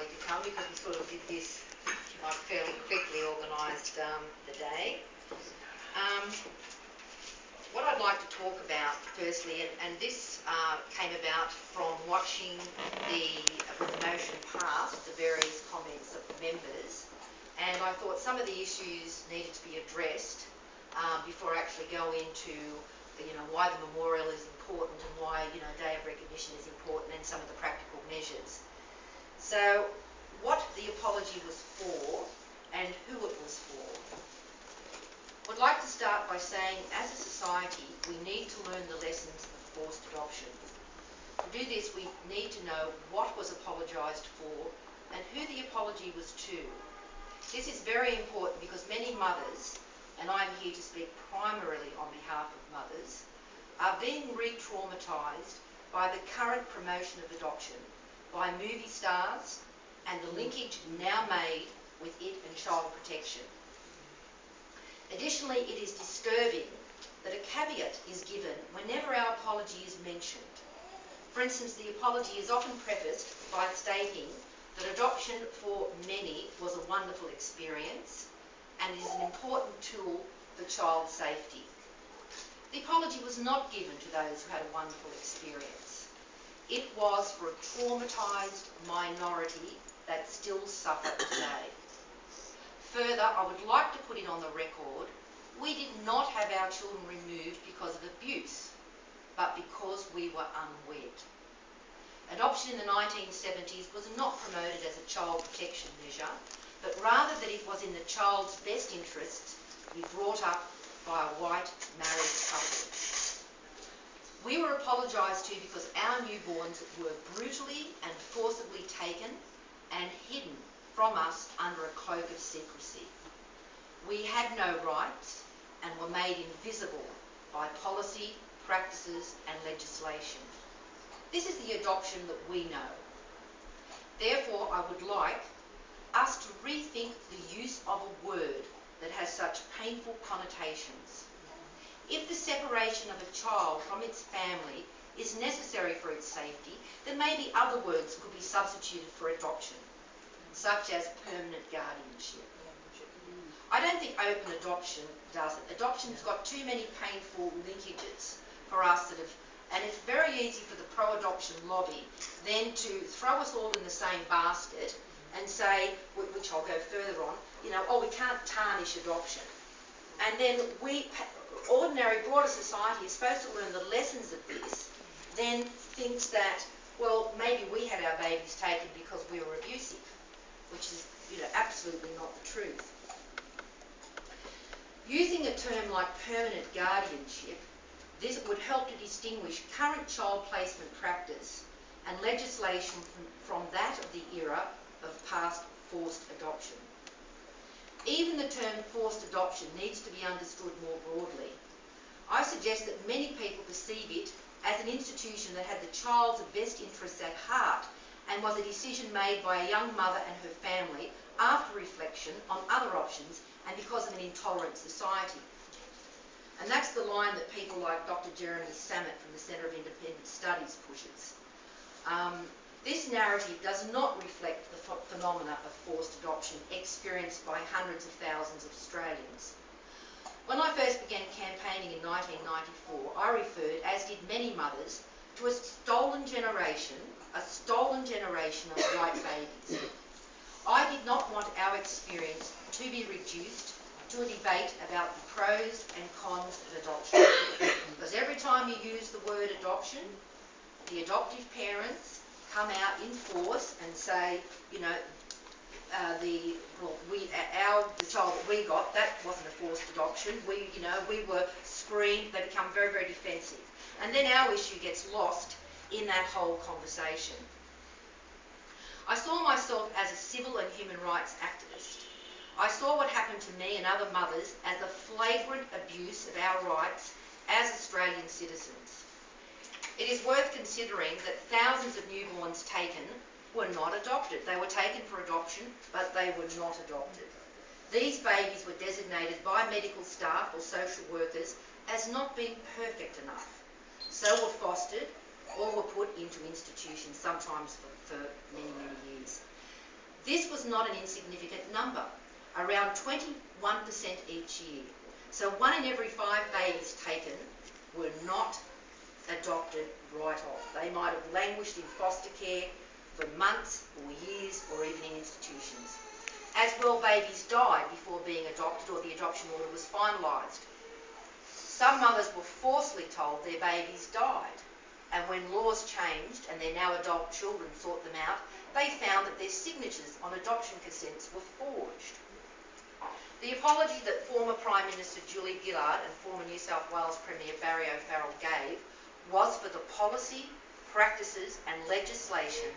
to come because we sort of did this fairly quickly, organised the day. What I'd like to talk about firstly, and this came about from watching when the motion passed, the various comments of the members, and I thought some of the issues needed to be addressed before I actually go into why the memorial is important and why Day of Recognition is important and some of the practical measures. So what the apology was for and who it was for. I'd like to start by saying, as a society, we need to learn the lessons of forced adoption. To do this, we need to know what was apologised for and who the apology was to. This is very important because many mothers, and I'm here to speak primarily on behalf of mothers, are being re-traumatised by the current promotion of adoption by movie stars and the linkage now made with it and child protection. Additionally, it is disturbing that a caveat is given whenever our apology is mentioned. For instance, the apology is often prefaced by stating that adoption for many was a wonderful experience and is an important tool for child safety. The apology was not given to those who had a wonderful experience. It was for a traumatised minority that still suffer today. Further, I would like to put it on the record, we did not have our children removed because of abuse, but because we were unwed. Adoption in the 1970s was not promoted as a child protection measure, but rather that it was in the child's best interests to be brought up by a white married couple. We were apologised to because our newborns were brutally and forcibly taken and hidden from us under a cloak of secrecy. We had no rights and were made invisible by policy, practices and legislation. This is the adoption that we know. Therefore, I would like us to rethink the use of a word that has such painful connotations. If the separation of a child from its family is necessary for its safety, then maybe other words could be substituted for adoption, such as permanent guardianship. I don't think open adoption does it. Adoption's got too many painful linkages for us and it's very easy for the pro-adoption lobby then to throw us all in the same basket and say, which I'll go further on, oh, we can't tarnish adoption. And then ordinary broader society is supposed to learn the lessons of this, then thinks that, well, maybe we had our babies taken because we were abusive, which is absolutely not the truth. Using a term like permanent guardianship, this would help to distinguish current child placement practice and legislation from that of the era of past forced adoption. Even the term forced adoption needs to be understood more broadly. I suggest that many people perceive it as an institution that had the child's best interests at heart and was a decision made by a young mother and her family after reflection on other options and because of an intolerant society. And that's the line that people like Dr. Jeremy Samet from the Centre of Independent Studies pushes. This narrative does not reflect the phenomena of forced adoption experienced by hundreds of thousands of Australians. When I first began campaigning in 1994, I referred, as did many mothers, to a stolen generation of white babies. I did not want our experience to be reduced to a debate about the pros and cons of adoption. Because every time you use the word adoption, the adoptive parents come out in force and say, the child that we got, that wasn't a forced adoption. We were screened. They become very, very defensive. And then our issue gets lost in that whole conversation. I saw myself as a civil and human rights activist. I saw what happened to me and other mothers as a flagrant abuse of our rights as Australian citizens. It is worth considering that thousands of newborns taken were not adopted. They were taken for adoption, but they were not adopted. These babies were designated by medical staff or social workers as not being perfect enough. So were fostered or were put into institutions, sometimes for many, many years. This was not an insignificant number, around 21% each year. So 1 in every 5 babies taken were not adopted right off. They might have languished in foster care for months or years or even in institutions. As well, babies died before being adopted or the adoption order was finalised. Some mothers were falsely told their babies died, and when laws changed and their now adult children sought them out, they found that their signatures on adoption consents were forged. The apology that former Prime Minister Julie Gillard and former New South Wales Premier Barry O'Farrell gave was for the policy, practices and legislation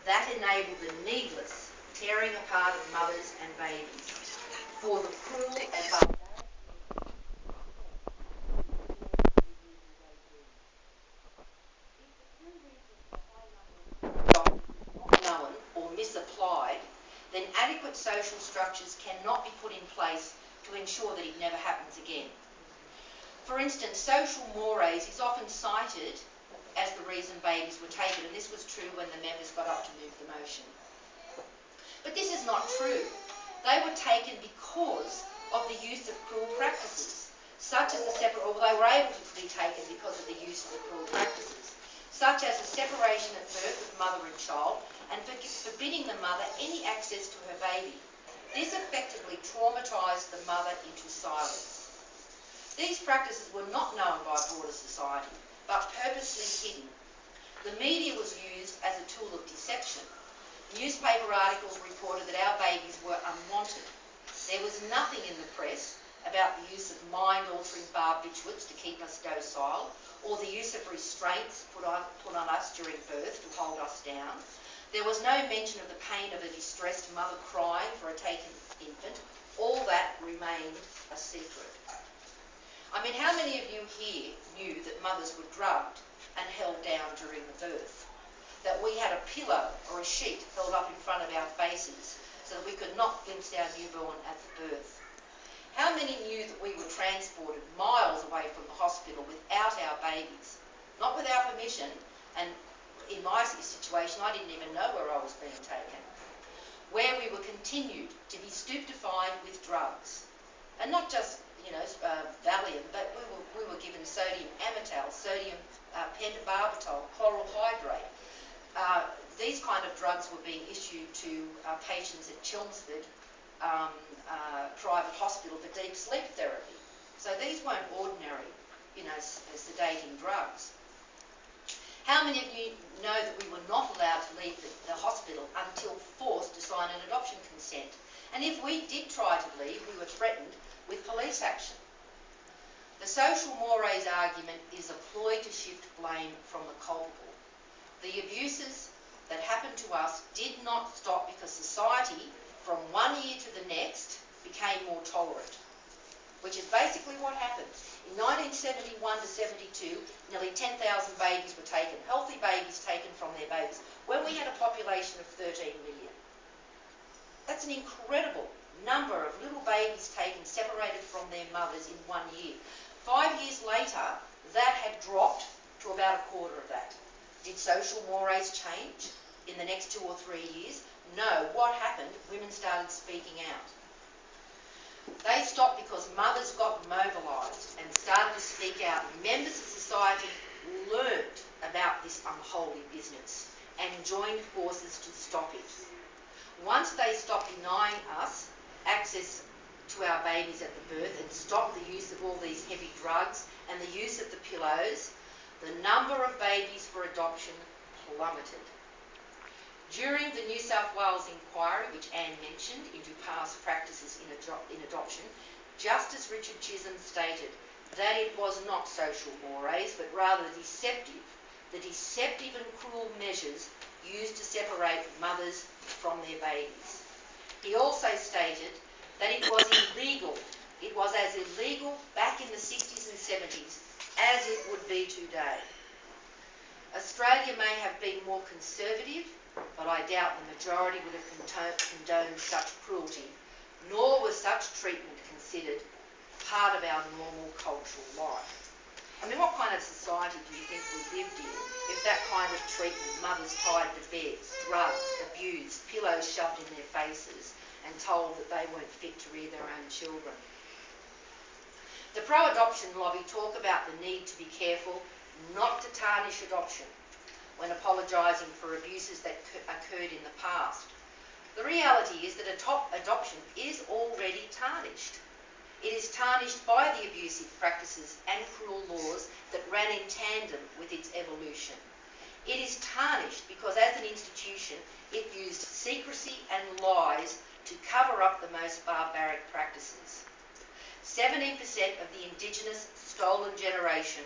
that enabled the needless tearing apart of mothers and babies, for the cruel and barbaric known or misapplied, then adequate social structures cannot be put in place to ensure that it never happens again. For instance, social mores is often cited as the reason babies were taken, and this was true when the members got up to move the motion. But this is not true. They were taken because of the use of cruel practices, such as or they were able to be taken because of the use of the cruel practices, such as a separation at birth of mother and child, and forbidding the mother any access to her baby. This effectively traumatised the mother into silence. These practices were not known by broader society, but purposely hidden. The media was used as a tool of deception. Newspaper articles reported that our babies were unwanted. There was nothing in the press about the use of mind-altering barbiturates to keep us docile, or the use of restraints put on us during birth to hold us down. There was no mention of the pain of a distressed mother crying for a taken infant. All that remained a secret. I mean, how many of you here knew that mothers were drugged and held down during the birth? That we had a pillow or a sheet held up in front of our faces so that we could not glimpse our newborn at the birth? How many knew that we were transported miles away from the hospital without our babies, not with our permission? And in my situation, I didn't even know where I was being taken. Where we were continued to be stupefied with drugs, and not just Valium, but we were given sodium amytal, sodium pentobarbital, chloral hydrate. These kind of drugs were being issued to patients at Chelmsford private hospital for deep sleep therapy. So these weren't ordinary, sedating drugs. How many of you know that we were not allowed to leave the hospital until forced to sign an adoption consent? And if we did try to leave, we were threatened with police action. The social mores argument is a ploy to shift blame from the culpable. The abuses that happened to us did not stop because society, from one year to the next, became more tolerant, which is basically what happened. In 1971 to 72, nearly 10,000 babies were taken, healthy babies taken from their babies, when we had a population of 13 million. That's an incredible number of little babies taken, separated from their mothers in 1 year. 5 years later, that had dropped to about a quarter of that. Did social mores change in the next 2 or 3 years? No. What happened? Women started speaking out. They stopped because mothers got mobilised and started to speak out. Members of society learnt about this unholy business and joined forces to stop it. Once they stopped denying us access to our babies at the birth and stopped the use of all these heavy drugs and the use of the pillows, the number of babies for adoption plummeted. During the New South Wales inquiry, which Anne mentioned, into past practices in adoption, Justice Richard Chisholm stated that it was not social mores, but rather the deceptive and cruel measures used to separate mothers from their babies. He also stated that it was illegal. It was as illegal back in the 60s and 70s as it would be today. Australia may have been more conservative, but I doubt the majority would have condoned such cruelty, nor was such treatment considered part of our normal cultural life. I mean, what kind of society do you think we lived in if that kind of treatment, mothers tied to beds, drugged, abused, pillows shoved in their cases and told that they weren't fit to rear their own children. The pro-adoption lobby talk about the need to be careful not to tarnish adoption when apologising for abuses that occurred in the past. The reality is that adoption is already tarnished. It is tarnished by the abusive practices and cruel laws that ran in tandem with its evolution. It is tarnished because as an institution it used secrecy and lies to cover up the most barbaric practices. 17% of the Indigenous stolen generation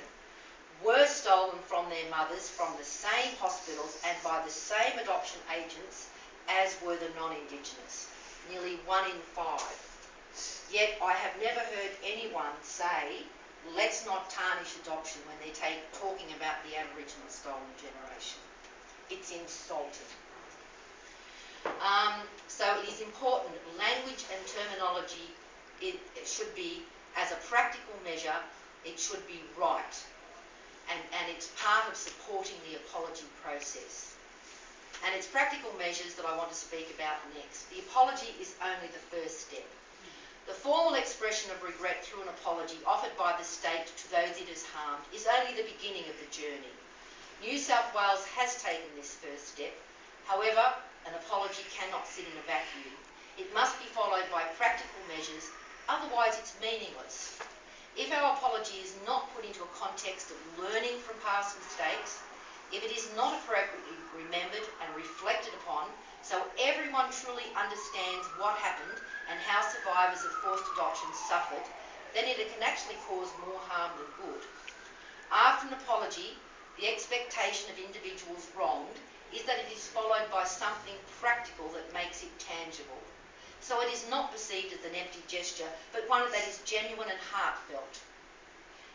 were stolen from their mothers from the same hospitals and by the same adoption agents as were the non-Indigenous, nearly 1 in 5. Yet I have never heard anyone say, let's not tarnish adoption when they're talking about the Aboriginal stolen generation. It's insulting. So it is important that language and terminology, it should be, as a practical measure, it should be right. And it's part of supporting the apology process. And it's practical measures that I want to speak about next. The apology is only the first step. The formal expression of regret through an apology offered by the state to those it has harmed is only the beginning of the journey. New South Wales has taken this first step. However, an apology cannot sit in a vacuum. It must be followed by practical measures, otherwise it's meaningless. If our apology is not put into a context of learning from past mistakes, if it is not appropriately remembered and reflected upon so everyone truly understands what happened and how survivors of forced adoption suffered, then it can actually cause more harm than good. After an apology, the expectation of individuals wronged is that it is followed by something practical that makes it tangible. So it is not perceived as an empty gesture, but one that is genuine and heartfelt.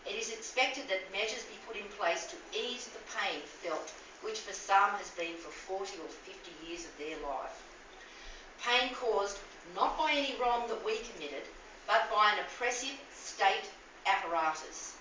It is expected that measures be put in place to ease the pain felt, which for some has been for 40 or 50 years of their life. Pain caused not by any wrong that we committed, but by an oppressive state apparatus.